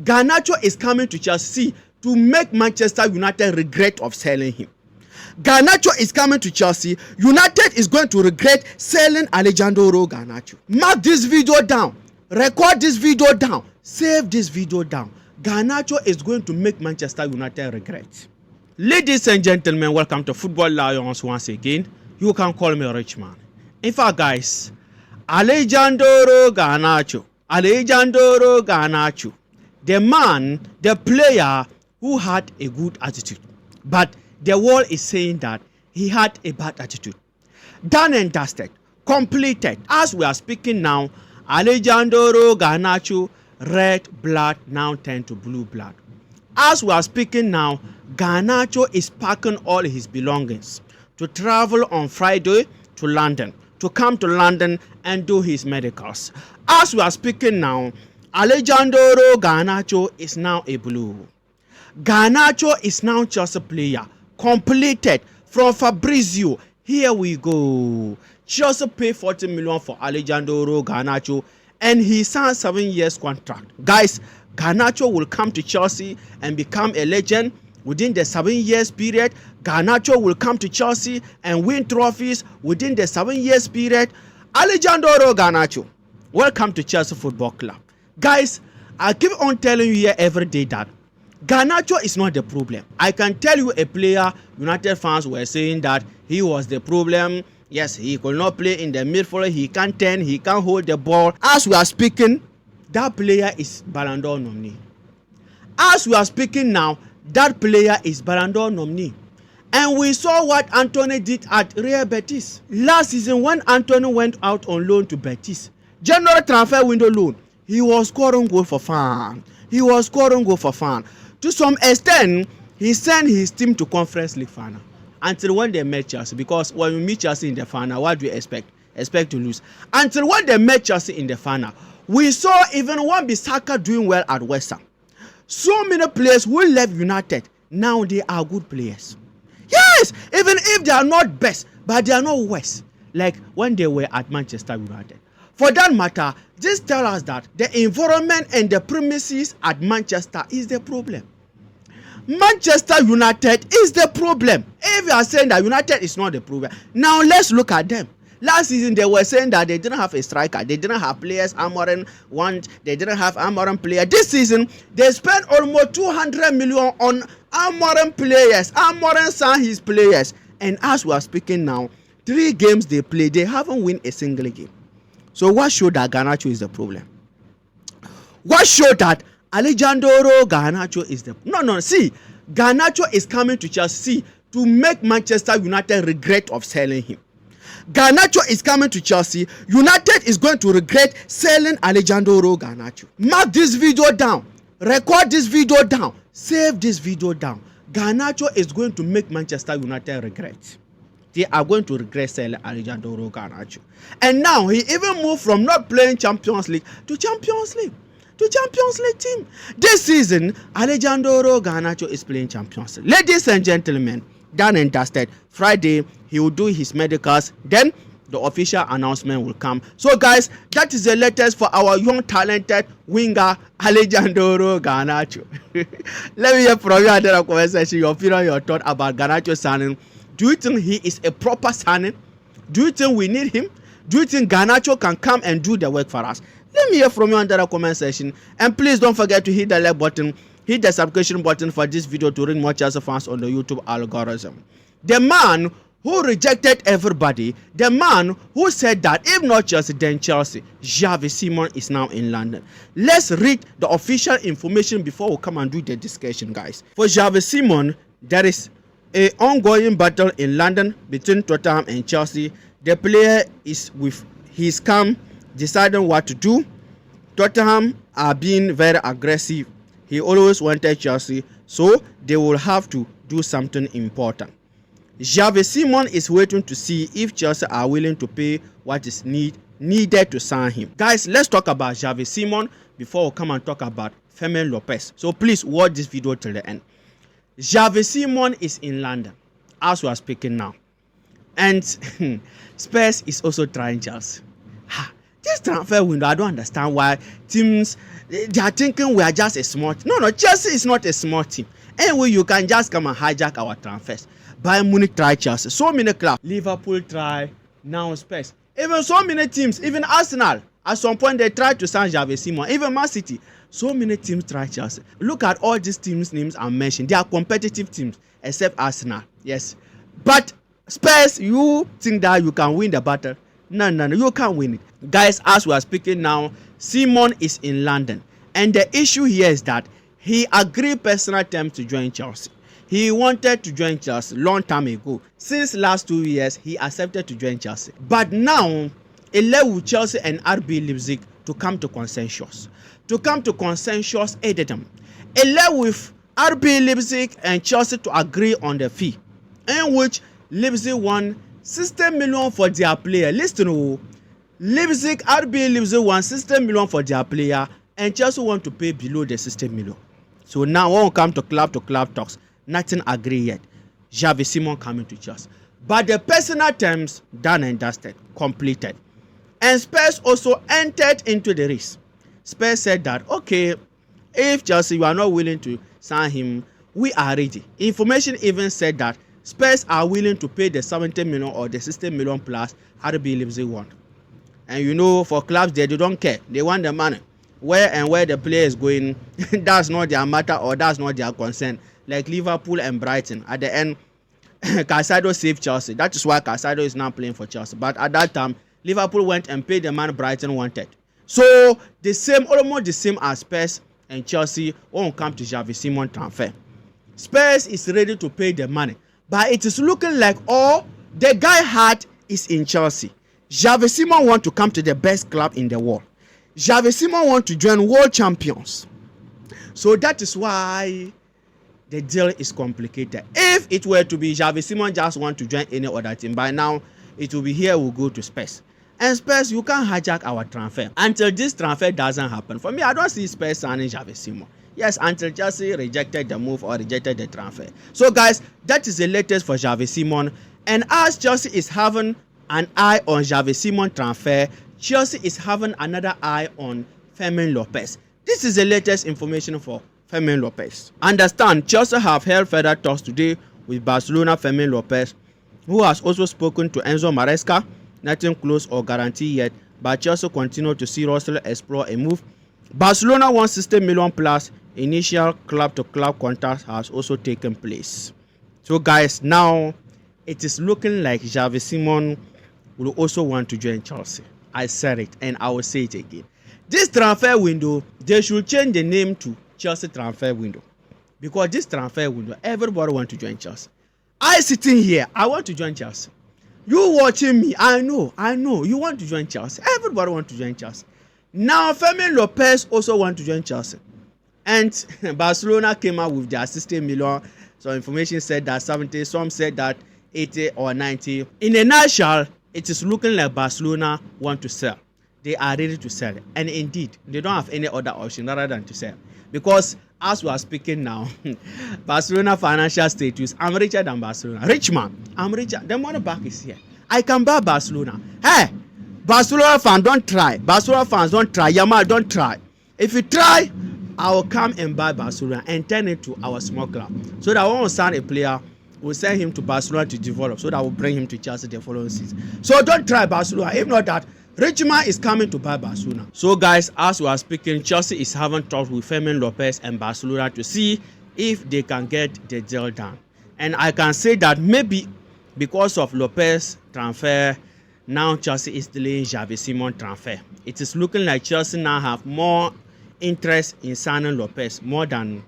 Garnacho is coming to Chelsea to make Manchester United regret of selling him. Garnacho is coming to Chelsea. United is going to regret selling Alejandro Garnacho. Mark this video down. Record this video down. Save this video down. Garnacho is going to make Manchester United regret. Ladies and gentlemen, welcome to Football Lions once again. You can call me Rich Man. In fact, guys, Alejandro Garnacho, the man, the player who had a good attitude, but the world is saying that he had a bad attitude. Done and dusted, completed. As we are speaking now, Alejandro Garnacho, red blood now turned to blue blood. As we are speaking now, Garnacho is packing all his belongings to travel on Friday to London, to come to London and do his medicals. As we are speaking now, Alejandro Garnacho is now a blue. Garnacho is now Chelsea player, completed from Fabrizio. Here we go. Chelsea pay 40 million for Alejandro Garnacho and he signed 7 years contract. Guys, Garnacho will come to Chelsea and become a legend. Within the 7 years period, Garnacho will come to Chelsea and win trophies within the 7 years period. Alejandro Garnacho, welcome to Chelsea Football Club. Guys, I keep on telling you here every day that Garnacho is not the problem. I can tell you a player, United fans were saying that he was the problem. Yes, he could not play in the midfield. He can't turn, he can't hold the ball. As we are speaking, that player is Ballon d'Or nominee. As we are speaking now, that player is Ballon d'Or nominee. And we saw what Anthony did at Real Betis. Last season when Anthony went out on loan to Betis, January transfer window loan, he was scoring goal for fun. To some extent, he sent his team to Conference League final until when they met Chelsea. Because when we meet Chelsea in the final, what do you expect? Expect to lose. Until when they met Chelsea in the final, we saw even Wan-Bissaka doing well at West Ham. So many players who left United, now they are good players. Yes, even if they are not best, but they are not worse. Like when they were at Manchester United. For that matter, this tells us that the environment and the premises at Manchester is the problem. Manchester United is the problem. If you are saying that United is not the problem, now let's look at them. Last season, they were saying that they didn't have a striker. They didn't have players. They didn't have Amorim player. This season, they spent almost 200 million on Amorim players. Amorim signed his players. And as we are speaking now, 3 games they play, they haven't won a single game. So what showed that Garnacho is the problem? What showed that Alejandro Garnacho is the... No, see, Garnacho is coming to Chelsea to make Manchester United regret of selling him. Garnacho is coming to Chelsea. United is going to regret selling Alejandro Garnacho. Mark this video down. Record this video down. Save this video down. Garnacho is going to make Manchester United regret. They are going to regret selling Alejandro Garnacho. And now he even moved from not playing Champions League to Champions League. To Champions League team. This season, Alejandro Garnacho is playing Champions League. Ladies and gentlemen, done and dusted. Friday, he will do his medicals. Then the official announcement will come. So guys, that is the latest for our young talented winger Alejandro Garnacho. Let me hear from you under the comment section your opinion, your thought about Garnacho signing. Do you think he is a proper signing? Do you think we need him? Do you think Garnacho can come and do the work for us? Let me hear from you under the comment section. And please don't forget to hit the like button. Hit the subscription button for this video to reach more Chelsea fans on the YouTube algorithm. The man who rejected everybody, the man who said that if not Chelsea, then Chelsea, Xavi Simons is now in London. Let's read the official information before we come and do the discussion, guys. For Xavi Simons, there is an ongoing battle in London between Tottenham and Chelsea. The player is with his camp deciding what to do. Tottenham are being very aggressive. He always wanted Chelsea, so they will have to do something important. Xavi Simons is waiting to see if Chelsea are willing to pay what is needed to sign him. Guys, let's talk about Xavi Simons before we come and talk about Fermin Lopez. So please watch this video till the end. Xavi Simons is in London as we are speaking now. And Spurs is also trying Chelsea. This transfer window, I don't understand why teams they are thinking we are just a small team. No, Chelsea is not a small team. Anyway, you can just come and hijack our transfers. Bayern Munich try Chelsea. So many clubs. Liverpool try, now Spurs. Even so many teams, even Arsenal. At some point, they tried to sign Xavi Simons. Even Man City. So many teams try Chelsea. Look at all these teams' names I mentioned. They are competitive teams, except Arsenal. Yes. But Spurs, you think that you can win the battle? No, you can't win it. Guys, as we are speaking now, Simon is in London. And the issue here is that he agreed personal terms to join Chelsea. He wanted to join Chelsea long time ago. Since last 2 years, he accepted to join Chelsea. But now, it led with Chelsea and RB Leipzig to come to consensus. To come to consensus, aided them. It led with RB Leipzig and Chelsea to agree on the fee, in which Leipzig won 60 million for their player. Listen, RB Leipzig won 60 million for their player, and Chelsea want to pay below the 60 million. So now when we come to club talks, nothing agreed yet. Xavi Simons coming to Chelsea. But the personal terms done and dusted, completed. And Spurs also entered into the race. Spurs said that, okay, if Chelsea, you are not willing to sign him, we are ready. Information even said that Spurs are willing to pay the 70 million or the 60 million plus RB Leipzig want. And you know, for clubs, they don't care. They want the money. Where the player is going, that's not their matter or that's not their concern. Like Liverpool and Brighton. At the end, Caicedo saved Chelsea. That is why Caicedo is now playing for Chelsea. But at that time, Liverpool went and paid the man Brighton wanted. So, almost the same as Spurs and Chelsea won't come to Xavi Simons transfer. Spurs is ready to pay the money. But it is looking like all the guy heart is in Chelsea. Xavi Simons want to come to the best club in the world. Xavi Simons want to join world champions. So that is why the deal is complicated. If it were to be Xavi Simons just want to join any other team, by now it will be here we'll go to Spurs. And Spurs, you can't hijack our transfer. Until this transfer doesn't happen. For me, I don't see Spurs signing Xavi Simons. Yes, until Chelsea rejected the move or rejected the transfer. So guys, that is the latest for Xavi Simons. And as Chelsea is having an eye on Xavi Simons transfer, Chelsea is having another eye on Fermin Lopez. This is the latest information for Fermin Lopez. Understand, Chelsea have held further talks today with Barcelona Fermin Lopez, who has also spoken to Enzo Maresca. Nothing close or guaranteed yet, but Chelsea continue to seriously explore a move. Barcelona wants 60 million plus. Initial club-to-club contact has also taken place. So guys, now it is looking like Xavi Simons will also want to join Chelsea. I said it and I will say it again. This transfer window, they should change the name to Chelsea transfer window. Because this transfer window, everybody want to join Chelsea. I sitting here, I want to join Chelsea. You watching me, I know, you want to join Chelsea. Everybody want to join Chelsea. Now, Fermin Lopez also want to join Chelsea. And Barcelona came out with their 60 million. So information said that 70, some said that 80 or 90. In a nutshell, it is looking like Barcelona want to sell. They are ready to sell. And indeed, they don't have any other option rather than to sell. Because as we are speaking now, Barcelona financial status, I'm richer than Barcelona. Rich man, I'm richer. The money back is here. I can buy Barcelona. Hey, Barcelona fans, don't try. Barcelona fans, don't try. Yamal, don't try. If you try, I will come and buy Barcelona and turn it to our small club. So that when we sign a player, we'll send him to Barcelona to develop. So that we'll bring him to Chelsea the following season. So don't try Barcelona. If not that, Richmond is coming to buy Barcelona. So guys, as we are speaking, Chelsea is having talks with Fermin Lopez and Barcelona to see if they can get the deal done. And I can say that maybe because of Lopez transfer, now Chelsea is delaying Xavi Simons transfer. It is looking like Chelsea now have more interest in signing Lopez more than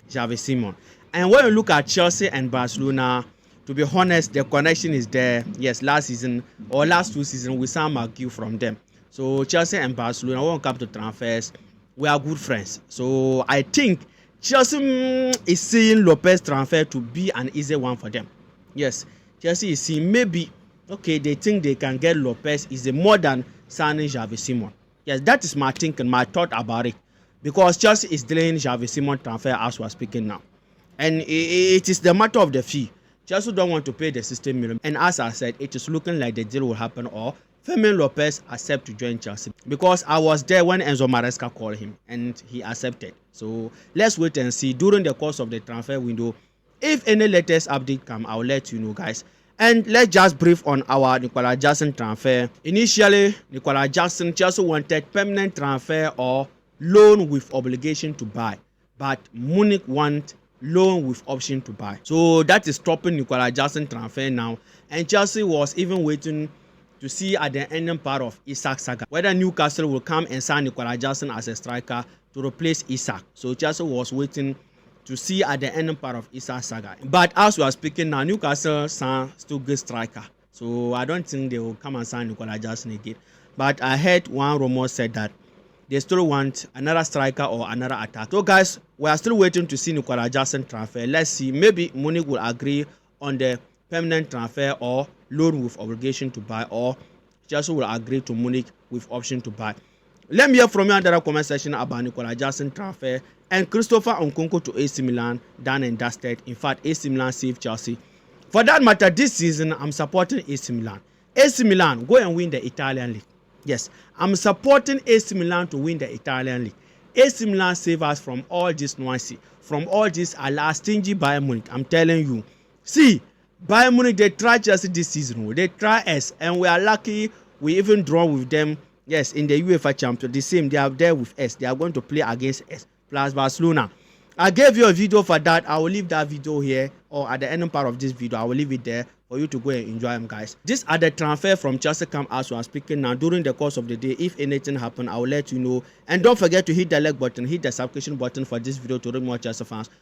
Xavi Simons. And when you look at Chelsea and Barcelona, to be honest, the connection is there. Yes, last season or last 2 seasons, we saw McGill from them. So Chelsea and Barcelona, when it comes to transfers, we are good friends. So I think Chelsea is seeing Lopez transfer to be an easy one for them. Yes, Chelsea is seeing maybe, okay, they think they can get Lopez is more than signing Xavi Simons. Yes, that is my thinking, my thought about it. Because Chelsea is delaying Xavi Simons transfer as we are speaking now. And it is the matter of the fee. Chelsea don't want to pay the 60 million. And as I said, it is looking like the deal will happen or Fermin Lopez accept to join Chelsea because I was there when Enzo Maresca called him and he accepted. So let's wait and see during the course of the transfer window. If any latest update come, I'll let you know, guys. And let's just brief on our Nicolas Jackson transfer. Initially, Nicolas Jackson Chelsea wanted permanent transfer or loan with obligation to buy, but Munich want loan with option to buy. So that is stopping Nicolas Jackson transfer now. And Chelsea was even waiting to see at the ending part of Isak's saga whether Newcastle will come and sign Nicolas Jackson as a striker to replace Isak. So Chelsea was waiting to see at the ending part of Isak's saga. But as we are speaking now, Newcastle signed still good striker. So I don't think they will come and sign Nicolas Jackson again. But I heard one rumor said that they still want another striker or another attacker. So guys, we are still waiting to see Nicolas Jackson transfer. Let's see, maybe Munich will agree on the permanent transfer or loan with obligation to buy, or Chelsea will agree to Munich with option to buy. Let me hear from you in the comment section about Nicolas Jackson transfer and Christopher Nkunku to AC Milan, done and dusted. In fact, AC Milan saved Chelsea. For that matter, this season, I'm supporting AC Milan. AC Milan, go and win the Italian league. Yes, I'm supporting AC Milan to win the Italian league. AC Milan save us from all this noisy, from all this stingy Bayern Munich. I'm telling you. See, Bayern Munich, they try Chelsea this season. They try us, and we are lucky we even draw with them. Yes, in the UEFA Champions, the same. They are there with us. They are going to play against us, plus Barcelona. I gave you a video for that. I will leave that video here, or at the end part of this video, I will leave it there for you to go and enjoy them, guys. These are the transfer from Chelsea camp as we are speaking now. During the course of the day, if anything happen, I will let you know. And don't forget to hit the like button, hit the subscription button for this video to reach more Chelsea fans.